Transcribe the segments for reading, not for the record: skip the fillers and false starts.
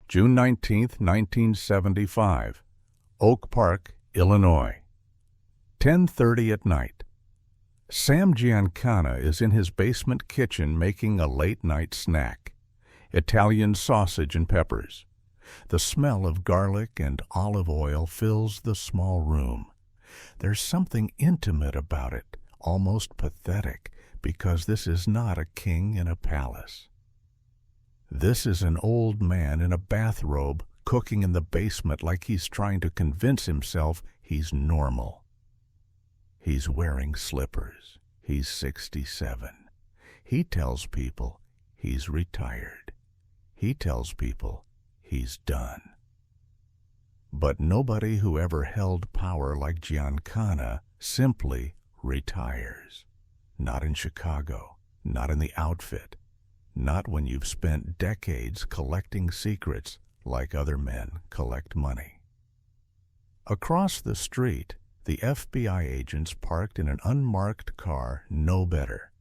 June 19, 1975, Oak Park, Illinois. 10:30 at night. Sam Giancana is in his basement kitchen making a late-night snack. Italian sausage and peppers. The smell of garlic and olive oil fills the small room. There's something intimate about it, almost pathetic, because this is not a king in a palace. This is an old man in a bathrobe cooking in the basement like he's trying to convince himself he's normal. He's wearing slippers. He's 67. He tells people he's retired. He tells people he's done. But nobody who ever held power like Giancana simply retires. Not in Chicago, not in the outfit, not when you've spent decades collecting secrets like other men collect money. Across the street, the FBI agents parked in an unmarked car know better.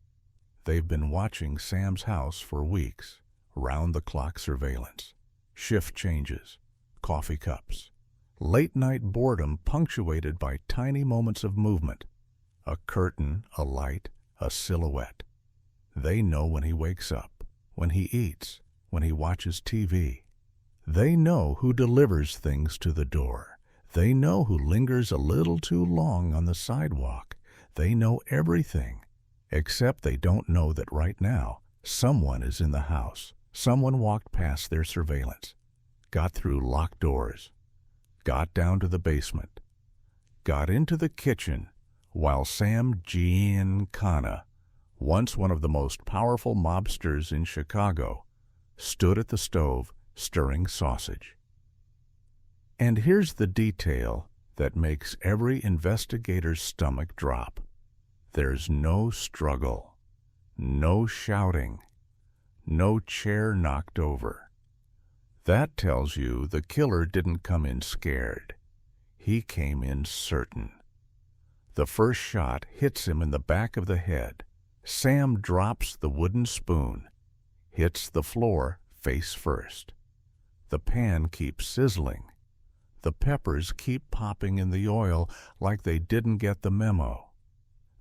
They've been watching Sam's house for weeks, round-the-clock surveillance, shift changes, coffee cups, late-night boredom punctuated by tiny moments of movement, a curtain, a light, a silhouette. They know when he wakes up, when he eats, when he watches TV. They know who delivers things to the door. They know who lingers a little too long on the sidewalk. They know everything, except they don't know that right now someone is in the house. Someone walked past their surveillance, got through locked doors, got down to the basement, got into the kitchen, while Sam Giancana, once one of the most powerful mobsters in Chicago, stood at the stove stirring sausage. And here's the detail that makes every investigator's stomach drop. There's no struggle, no shouting, no chair knocked over. That tells you the killer didn't come in scared. He came in certain. The first shot hits him in the back of the head. Sam drops the wooden spoon, hits the floor face first. The pan keeps sizzling. The peppers keep popping in the oil like they didn't get the memo.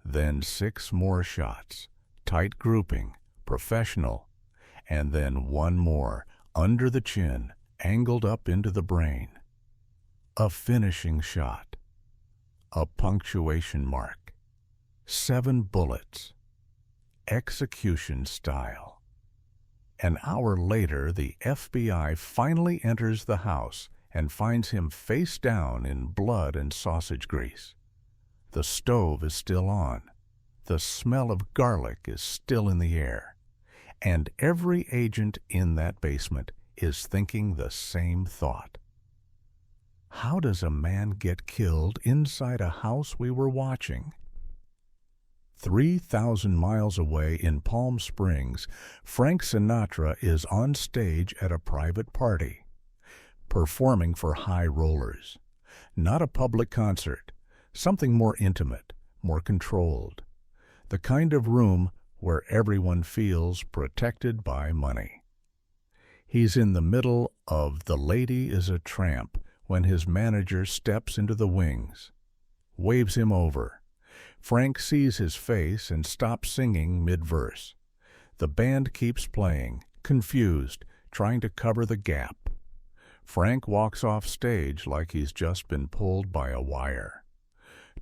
Then 6 more shots, tight grouping, professional, and then one more, under the chin, angled up into the brain. A finishing shot. A punctuation mark. 7 bullets. Execution style. An hour later, the FBI finally enters the house and finds him face down in blood and sausage grease. The stove is still on. The smell of garlic is still in the air. And every agent in that basement is thinking the same thought. How does a man get killed inside a house we were watching? 3,000 miles away in Palm Springs, Frank Sinatra is on stage at a private party, performing for high rollers. Not a public concert, something more intimate, more controlled. The kind of room where everyone feels protected by money. He's in the middle of The Lady is a Tramp when his manager steps into the wings, waves him over. Frank sees his face and stops singing mid-verse. The band keeps playing, confused, trying to cover the gap. Frank walks off stage like he's just been pulled by a wire.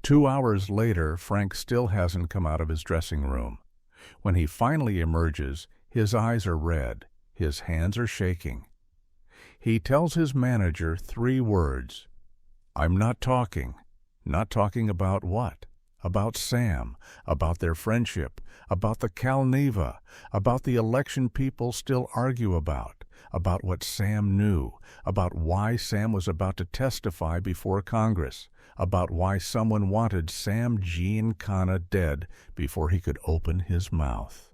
2 hours later, Frank still hasn't come out of his dressing room. When he finally emerges, his eyes are red, his hands are shaking. He tells his manager 3 words. I'm not talking. Not talking about what? About Sam, about their friendship, about the Cal Neva, about the election people still argue about what Sam knew, about why Sam was about to testify before Congress, about why someone wanted Sam Giancana dead before he could open his mouth.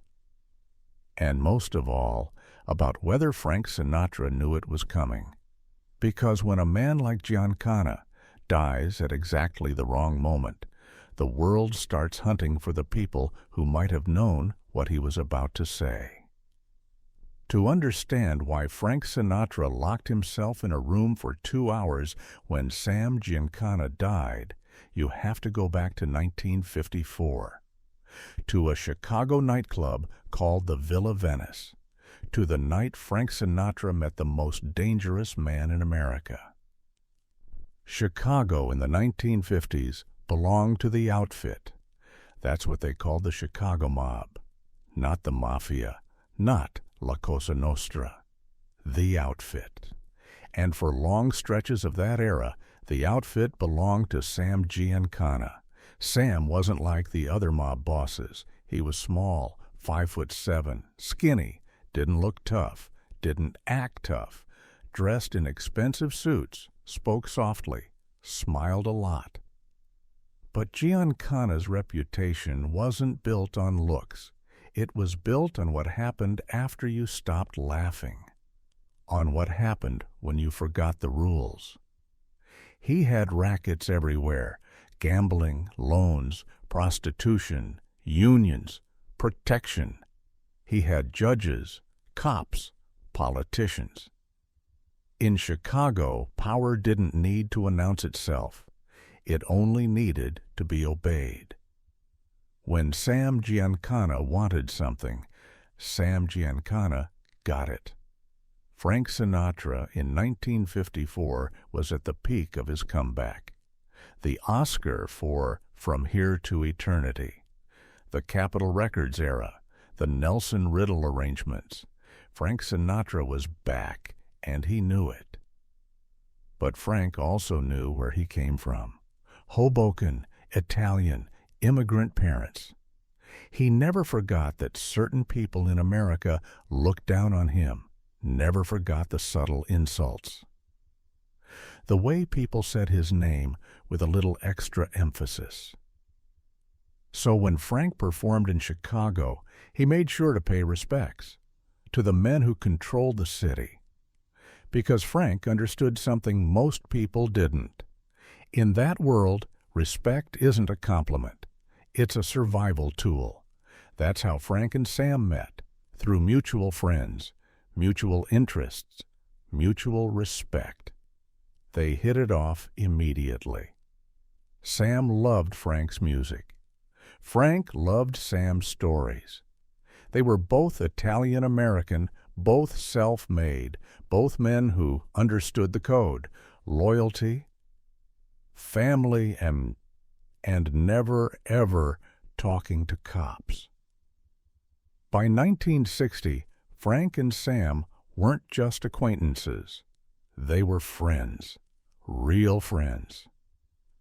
And most of all, about whether Frank Sinatra knew it was coming. Because when a man like Giancana dies at exactly the wrong moment, the world starts hunting for the people who might have known what he was about to say. To understand why Frank Sinatra locked himself in a room for 2 hours when Sam Giancana died, you have to go back to 1954, to a Chicago nightclub called the Villa Venice, to the night Frank Sinatra met the most dangerous man in America. Chicago in the 1950s belonged to the outfit. That's what they called the Chicago mob, not the mafia, not La Cosa Nostra, the outfit. And for long stretches of that era, the outfit belonged to Sam Giancana. Sam wasn't like the other mob bosses. He was small, 5'7", skinny, didn't look tough, didn't act tough, dressed in expensive suits, spoke softly, smiled a lot. But Giancana's reputation wasn't built on looks. It was built on what happened after you stopped laughing, on what happened when you forgot the rules. He had rackets everywhere: gambling, loans, prostitution, unions, protection. He had judges, cops, politicians. In Chicago, power didn't need to announce itself. It only needed to be obeyed. When Sam Giancana wanted something, Sam Giancana got it. Frank Sinatra in 1954 was at the peak of his comeback. The Oscar for From Here to Eternity, the Capitol Records era, the Nelson Riddle arrangements. Frank Sinatra was back, and he knew it. But Frank also knew where he came from. Hoboken, Italian, immigrant parents. He never forgot that certain people in America looked down on him, never forgot the subtle insults. The way people said his name with a little extra emphasis. So when Frank performed in Chicago, he made sure to pay respects to the men who controlled the city. Because Frank understood something most people didn't. In that world, respect isn't a compliment. It's a survival tool. That's how Frank and Sam met, through mutual friends, mutual interests, mutual respect. They hit it off immediately. Sam loved Frank's music. Frank loved Sam's stories. They were both Italian-American, both self-made, both men who understood the code, loyalty, family, and never, ever talking to cops. By 1960, Frank and Sam weren't just acquaintances. They were friends, real friends.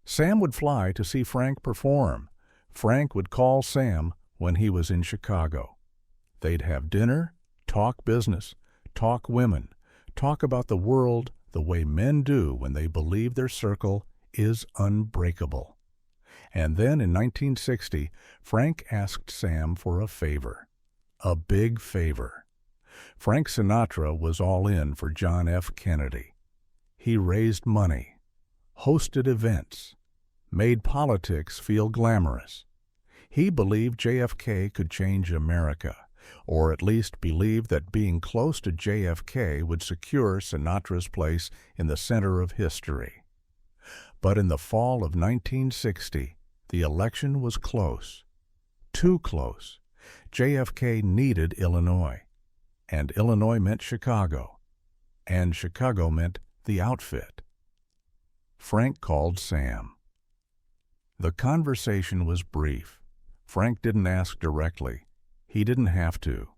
Sam would fly to see Frank perform. Frank would call Sam when he was in Chicago. They'd have dinner, talk business, talk women, talk about the world the way men do when they believe their circle is unbreakable. And then in 1960, Frank asked Sam for a favor, a big favor. Frank Sinatra was all in for John F. Kennedy. He raised money, hosted events, made politics feel glamorous. He believed JFK could change America, or at least believed that being close to JFK would secure Sinatra's place in the center of history. But in the fall of 1960, the election was close, too close. JFK needed Illinois, and Illinois meant Chicago, and Chicago meant the outfit. Frank called Sam. The conversation was brief. Frank didn't ask directly. He didn't have to.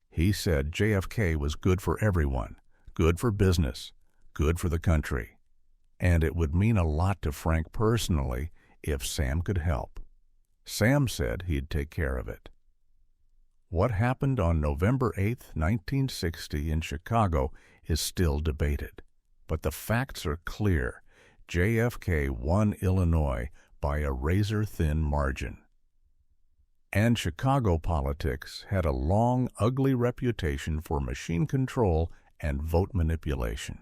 He said JFK was good for everyone, good for business, good for the country. And it would mean a lot to Frank personally if Sam could help. Sam said he'd take care of it. What happened on November 8, 1960 in Chicago is still debated. But the facts are clear. JFK won Illinois by a razor-thin margin. And Chicago politics had a long, ugly reputation for machine control and vote manipulation.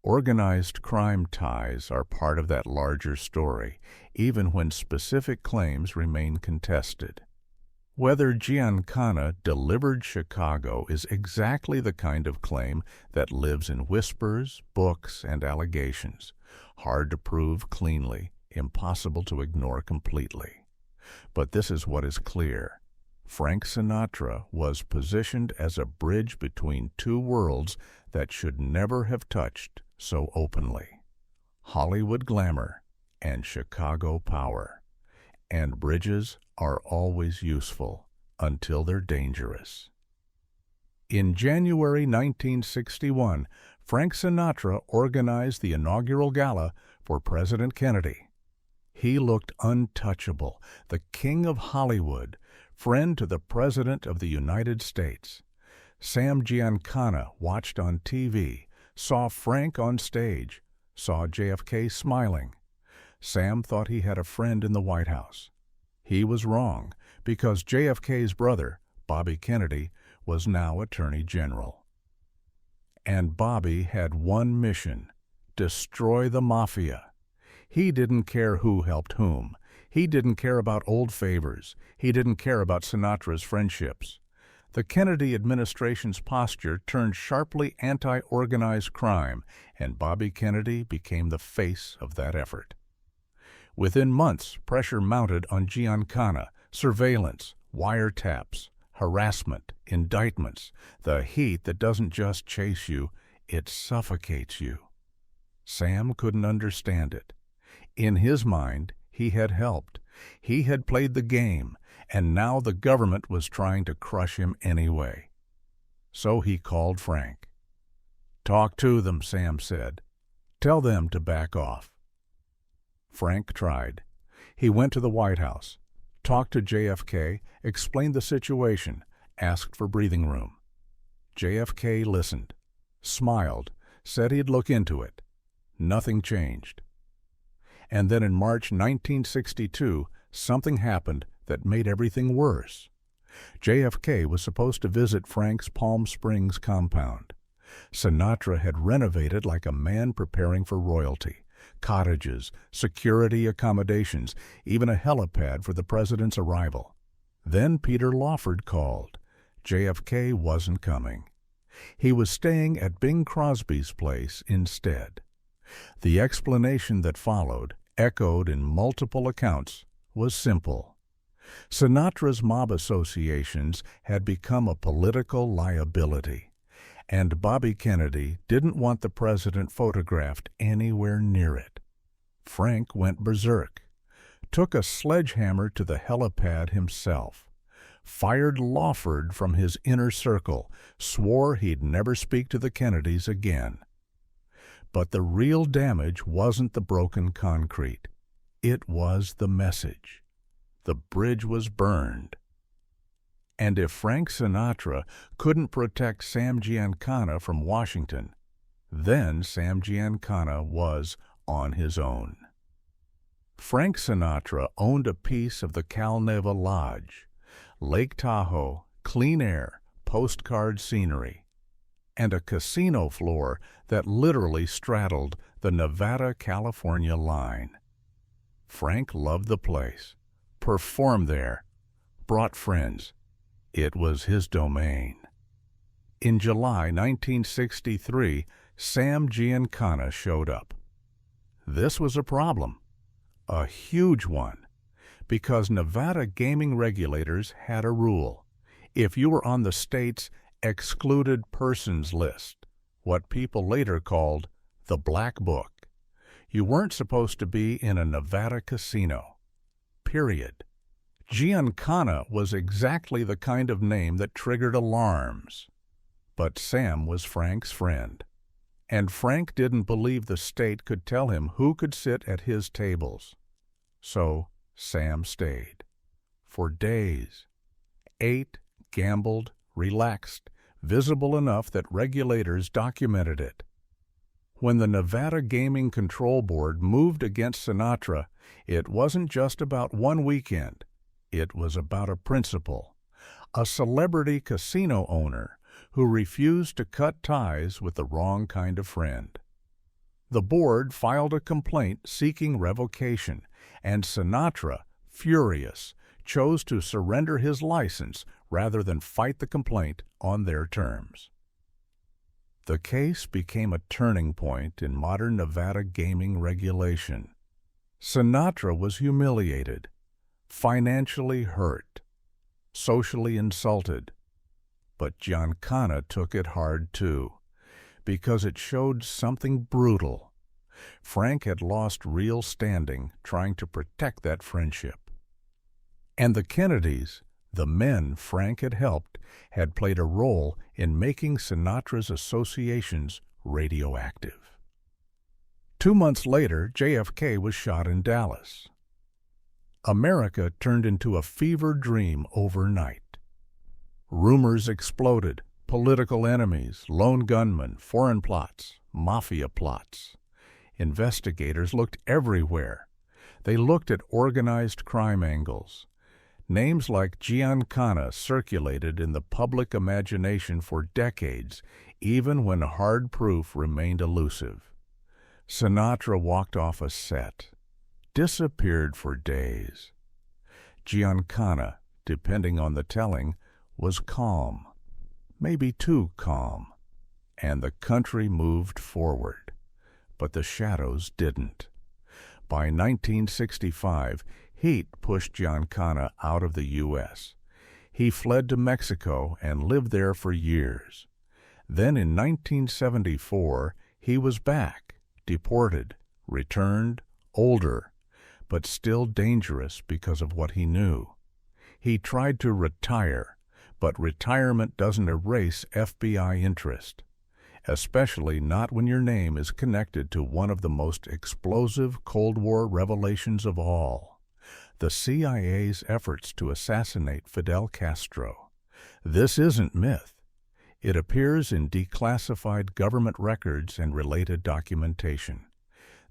Organized crime ties are part of that larger story, even when specific claims remain contested. Whether Giancana delivered Chicago is exactly the kind of claim that lives in whispers, books, and allegations, hard to prove cleanly, impossible to ignore completely. But this is what is clear. Frank Sinatra was positioned as a bridge between two worlds that should never have touched so openly: Hollywood glamour and Chicago power. And bridges are always useful until they're dangerous. In January 1961, Frank Sinatra organized the inaugural gala for President Kennedy. He looked untouchable, the king of Hollywood, friend to the President of the United States. Sam Giancana watched on TV, saw Frank on stage, saw JFK smiling. Sam thought he had a friend in the White House. He was wrong, because JFK's brother, Bobby Kennedy, was now Attorney General. And Bobby had one mission: destroy the mafia. He didn't care who helped whom. He didn't care about old favors. He didn't care about Sinatra's friendships. The Kennedy administration's posture turned sharply anti-organized crime, and Bobby Kennedy became the face of that effort. Within months, pressure mounted on Giancana: surveillance, wiretaps, harassment, indictments, the heat that doesn't just chase you, it suffocates you. Sam couldn't understand it. In his mind, he had helped. He had played the game, and now the government was trying to crush him anyway. So he called Frank. "Talk to them," Sam said. "Tell them to back off." Frank tried. He went to the White House, talked to JFK, explained the situation, asked for breathing room. JFK listened, smiled, said he'd look into it. Nothing changed. And then in March 1962, something happened that made everything worse. JFK was supposed to visit Frank's Palm Springs compound. Sinatra had renovated like a man preparing for royalty. Cottages, security accommodations, even a helipad for the president's arrival. Then Peter Lawford called. JFK wasn't coming. He was staying at Bing Crosby's place instead. The explanation that followed, echoed in multiple accounts, was simple. Sinatra's mob associations had become a political liability, and Bobby Kennedy didn't want the president photographed anywhere near it. Frank went berserk, took a sledgehammer to the helipad himself, fired Lawford from his inner circle, swore he'd never speak to the Kennedys again. But the real damage wasn't the broken concrete. It was the message. The bridge was burned. And if Frank Sinatra couldn't protect Sam Giancana from Washington, then Sam Giancana was on his own. Frank Sinatra owned a piece of the Cal Neva Lodge, Lake Tahoe, clean air, postcard scenery, and a casino floor that literally straddled the Nevada-California line. Frank loved the place, performed there, brought friends. It was his domain. In July 1963, Sam Giancana showed up. This was a problem, a huge one, because Nevada gaming regulators had a rule. If you were on the state's excluded persons list, what people later called the Black Book, you weren't supposed to be in a Nevada casino. Period. Giancana was exactly the kind of name that triggered alarms. But Sam was Frank's friend, and Frank didn't believe the state could tell him who could sit at his tables. So Sam stayed. For days. Ate, gambled, relaxed, visible enough that regulators documented it. When the Nevada Gaming Control Board moved against Sinatra, it wasn't just about one weekend. It was about a principal, a celebrity casino owner who refused to cut ties with the wrong kind of friend. The board filed a complaint seeking revocation, and Sinatra, furious, chose to surrender his license rather than fight the complaint on their terms. The case became a turning point in modern Nevada gaming regulation. Sinatra was humiliated, financially hurt, socially insulted, but Giancana took it hard too, because it showed something brutal. Frank had lost real standing trying to protect that friendship. And the Kennedys, the men Frank had helped, had played a role in making Sinatra's associations radioactive. 2 months later, JFK was shot in Dallas. America turned into a fever dream overnight. Rumors exploded, political enemies, lone gunmen, foreign plots, mafia plots. Investigators looked everywhere. They looked at organized crime angles. Names like Giancana circulated in the public imagination for decades, even when hard proof remained elusive. Sinatra walked off a set, disappeared for days. Giancana, depending on the telling, was calm, maybe too calm, and the country moved forward. But the shadows didn't. By 1965, heat pushed Giancana out of the U.S. He fled to Mexico and lived there for years. Then in 1974, he was back, deported, returned, older, but still dangerous because of what he knew. He tried to retire, but retirement doesn't erase FBI interest, especially not when your name is connected to one of the most explosive Cold War revelations of all, the CIA's efforts to assassinate Fidel Castro. This isn't myth. It appears in declassified government records and related documentation.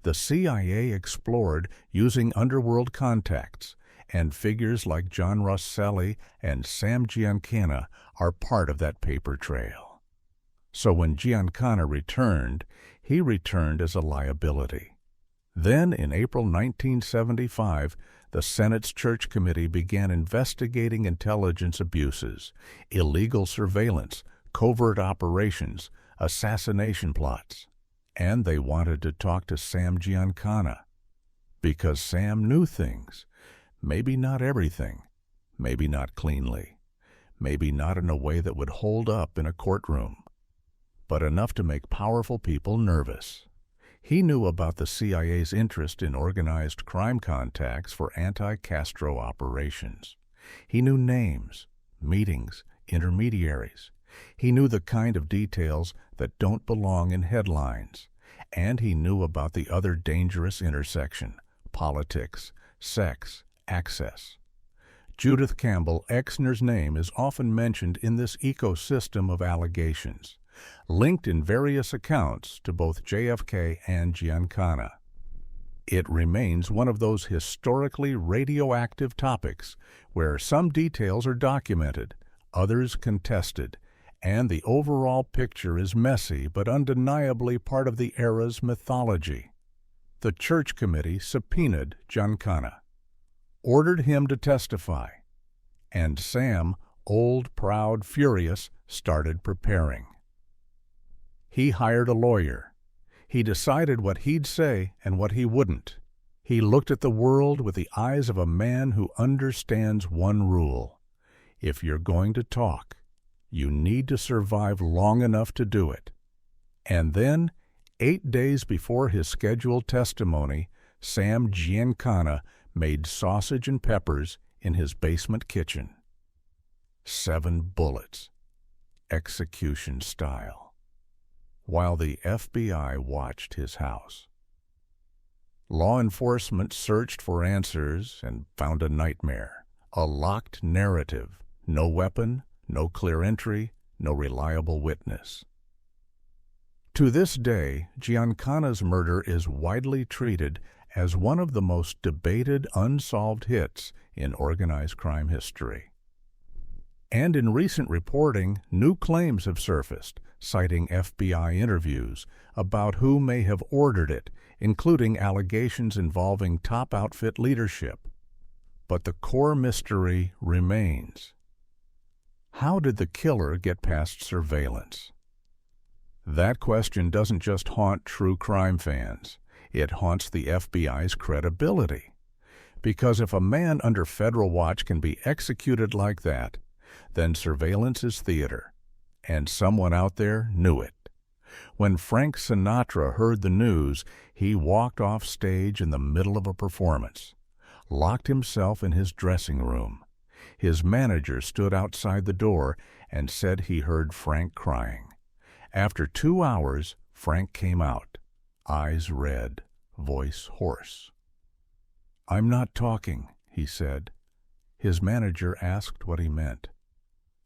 The CIA explored using underworld contacts, and figures like John Rosselli and Sam Giancana are part of that paper trail. So when Giancana returned, he returned as a liability. Then, in April 1975, the Senate's Church Committee began investigating intelligence abuses, illegal surveillance, covert operations, assassination plots. And they wanted to talk to Sam Giancana, because Sam knew things. Maybe not everything, maybe not cleanly, maybe not in a way that would hold up in a courtroom, but enough to make powerful people nervous. He knew about the CIA's interest in organized crime contacts for anti-Castro operations. He knew names, meetings, intermediaries. He knew the kind of details that don't belong in headlines. And he knew about the other dangerous intersection: politics, sex, access. Judith Campbell Exner's name is often mentioned in this ecosystem of allegations, linked in various accounts to both JFK and Giancana. It remains one of those historically radioactive topics where some details are documented, others contested, and the overall picture is messy but undeniably part of the era's mythology. The Church Committee subpoenaed Giancana, ordered him to testify, and Sam, old, proud, furious, started preparing. He hired a lawyer. He decided what he'd say and what he wouldn't. He looked at the world with the eyes of a man who understands one rule: if you're going to talk, you need to survive long enough to do it. And then, 8 days before his scheduled testimony, Sam Giancana made sausage and peppers in his basement kitchen. 7 bullets, execution style, while the FBI watched his house. Law enforcement searched for answers and found a nightmare, a locked narrative, no weapon, no clear entry, no reliable witness. To this day, Giancana's murder is widely treated as one of the most debated unsolved hits in organized crime history. And in recent reporting, new claims have surfaced, citing FBI interviews, about who may have ordered it, including allegations involving top outfit leadership. But the core mystery remains. How did the killer get past surveillance? That question doesn't just haunt true crime fans. It haunts the FBI's credibility. Because if a man under federal watch can be executed like that, then surveillance is theater, and someone out there knew it. When Frank Sinatra heard the news, he walked off stage in the middle of a performance, locked himself in his dressing room. His manager stood outside the door and said he heard Frank crying. After 2 hours, Frank came out, eyes red, voice hoarse. "I'm not talking," he said. His manager asked what he meant.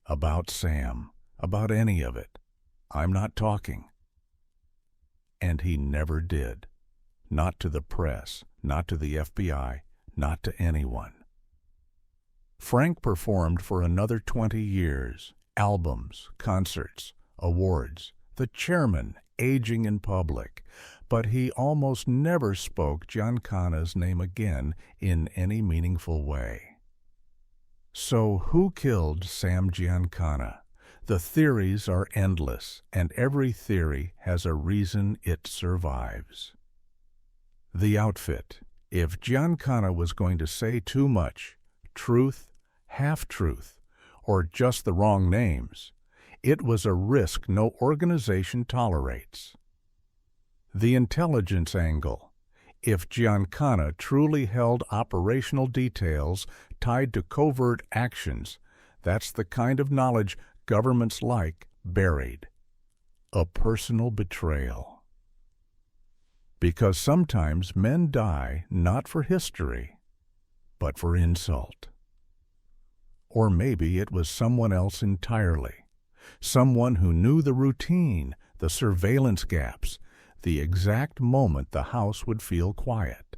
"About Sam, about any of it. I'm not talking." And he never did. Not to the press, not to the FBI, not to anyone. Frank performed for another 20 years, albums, concerts, awards, the chairman, aging in public, but he almost never spoke Giancana's name again in any meaningful way. So who killed Sam Giancana? The theories are endless, and every theory has a reason it survives. The outfit. If Giancana was going to say too much, truth, half-truth, or just the wrong names, it was a risk no organization tolerates. The intelligence angle. If Giancana truly held operational details tied to covert actions, that's the kind of knowledge governments like buried. A personal betrayal. Because sometimes men die not for history, but for insult. Or maybe it was someone else entirely. Someone who knew the routine, the surveillance gaps, the exact moment the house would feel quiet.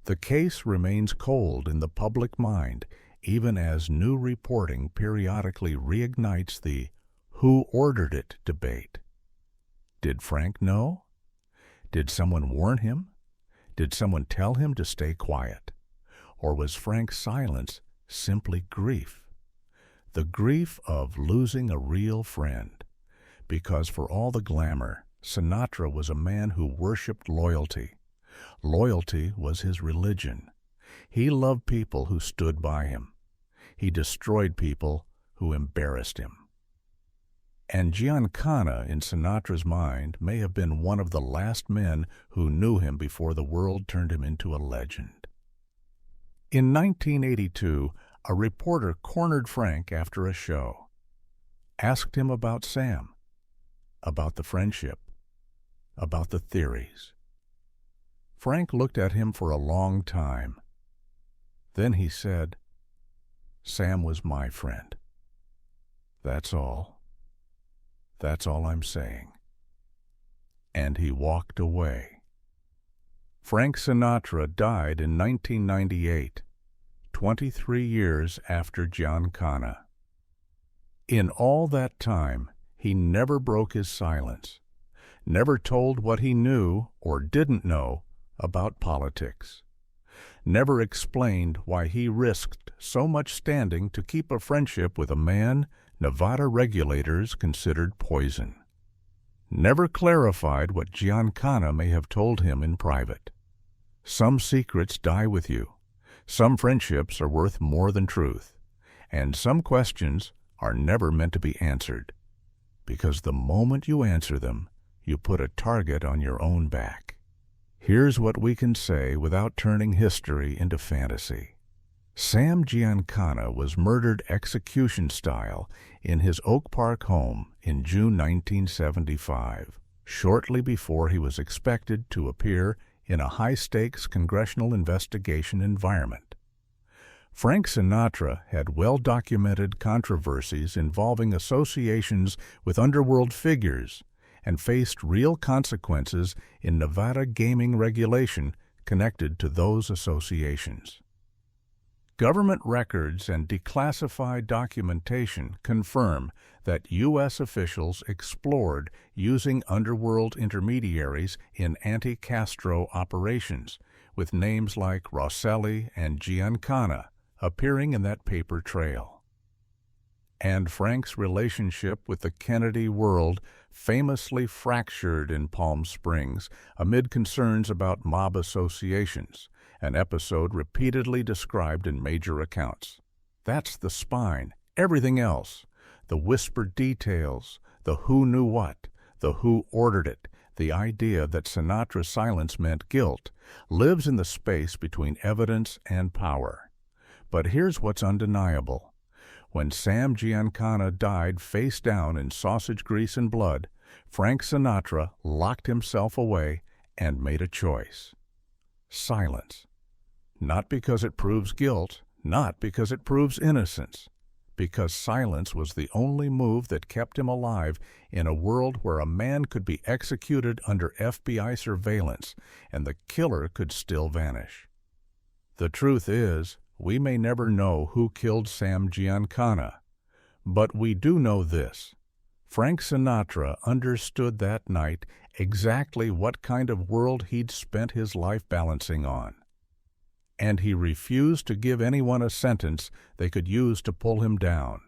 The case remains cold in the public mind, even as new reporting periodically reignites the "who ordered it" debate. Did Frank know? Did someone warn him? Did someone tell him to stay quiet? Or was Frank's silence simply grief? The grief of losing a real friend. Because for all the glamour, Sinatra was a man who worshipped loyalty. Loyalty was his religion. He loved people who stood by him. He destroyed people who embarrassed him. And Giancana, in Sinatra's mind, may have been one of the last men who knew him before the world turned him into a legend. In 1982, a reporter cornered Frank after a show, asked him about Sam, about the friendship, about the theories. Frank looked at him for a long time. Then he said, "Sam was my friend. That's all. That's all I'm saying." And he walked away. Frank Sinatra died in 1998, 23 years after Giancana. In all that time, he never broke his silence, never told what he knew or didn't know about politics, never explained why he risked so much standing to keep a friendship with a man Nevada regulators considered poison, never clarified what Giancana may have told him in private. Some secrets die with you, some friendships are worth more than truth, and some questions are never meant to be answered, because the moment you answer them, you put a target on your own back. Here's what we can say without turning history into fantasy. Sam Giancana was murdered execution style in his Oak Park home in June 1975, shortly before he was expected to appear in a high-stakes congressional investigation environment. Frank Sinatra had well-documented controversies involving associations with underworld figures and faced real consequences in Nevada gaming regulation connected to those associations. Government records and declassified documentation confirm that U.S. officials explored using underworld intermediaries in anti-Castro operations, with names like Rosselli and Giancana appearing in that paper trail. And Frank's relationship with the Kennedy world famously fractured in Palm Springs amid concerns about mob associations, an episode repeatedly described in major accounts. That's the spine. Everything else, the whispered details, the who knew what, the who ordered it, the idea that Sinatra's silence meant guilt, lives in the space between evidence and power. But here's what's undeniable. When Sam Giancana died face down in sausage grease and blood, Frank Sinatra locked himself away and made a choice. Silence. Not because it proves guilt, not because it proves innocence, because silence was the only move that kept him alive in a world where a man could be executed under FBI surveillance and the killer could still vanish. The truth is, we may never know who killed Sam Giancana, but we do know this. Frank Sinatra understood that night exactly what kind of world he'd spent his life balancing on. And he refused to give anyone a sentence they could use to pull him down.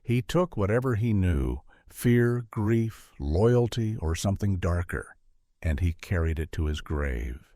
He took whatever he knew, fear, grief, loyalty, or something darker, and he carried it to his grave.